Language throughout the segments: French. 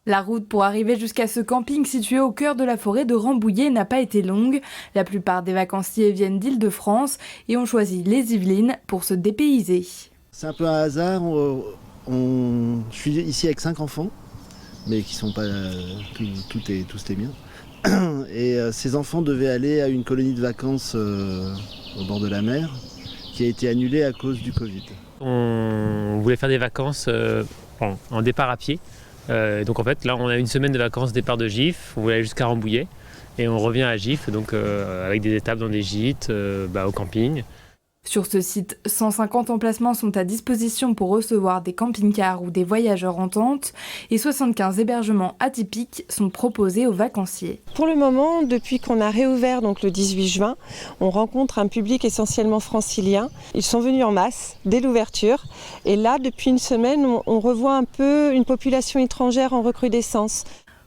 La route pour arriver jusqu'à ce camping situé au cœur de la forêt de Rambouillet n'a pas été longue. La plupart des vacanciers viennent d'Île-de-France et ont choisi les Yvelines pour se dépayser. C'est un peu un hasard. Je suis ici avec 5 enfants, mais qui sont pas tous est bien. Et ces enfants devaient aller à une colonie de vacances au bord de la mer, qui a été annulée à cause du Covid. On voulait faire des vacances en départ à pied. Donc en fait là on a une semaine de vacances départ de Gif, on voulait aller jusqu'à Rambouillet et on revient à Gif donc avec des étapes dans des gîtes, au camping. Sur ce site, 150 emplacements sont à disposition pour recevoir des camping-cars ou des voyageurs en tente et 75 hébergements atypiques sont proposés aux vacanciers. Pour le moment, depuis qu'on a réouvert donc le 18 juin, on rencontre un public essentiellement francilien. Ils sont venus en masse dès l'ouverture et là, depuis une semaine, on revoit un peu une population étrangère en recrudescence.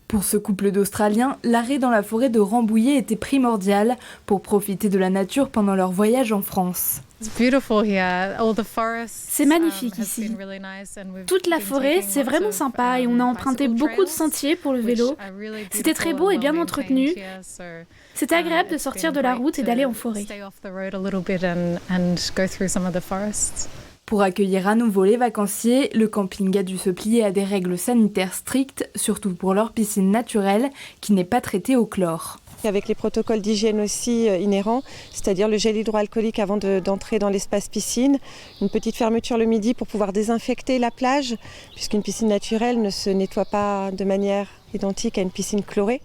Pour ce couple d'Australiens, l'arrêt dans la forêt de Rambouillet était primordial pour profiter de la nature pendant leur voyage en France. C'est magnifique ici. Toute la forêt, c'est vraiment sympa et on a emprunté beaucoup de sentiers pour le vélo. C'était très beau et bien entretenu. C'était agréable de sortir de la route et d'aller en forêt. Pour accueillir à nouveau les vacanciers, le camping a dû se plier à des règles sanitaires strictes, surtout pour leur piscine naturelle qui n'est pas traitée au chlore. Avec les protocoles d'hygiène aussi inhérents, c'est-à-dire le gel hydroalcoolique avant d'entrer dans l'espace piscine, une petite fermeture le midi pour pouvoir désinfecter la plage, puisqu'une piscine naturelle ne se nettoie pas de manière identique à une piscine chlorée.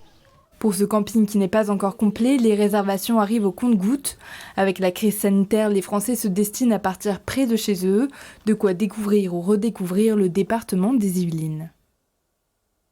Pour ce camping qui n'est pas encore complet, les réservations arrivent au compte-gouttes. Avec la crise sanitaire, les Français se destinent à partir près de chez eux, de quoi découvrir ou redécouvrir le département des Yvelines.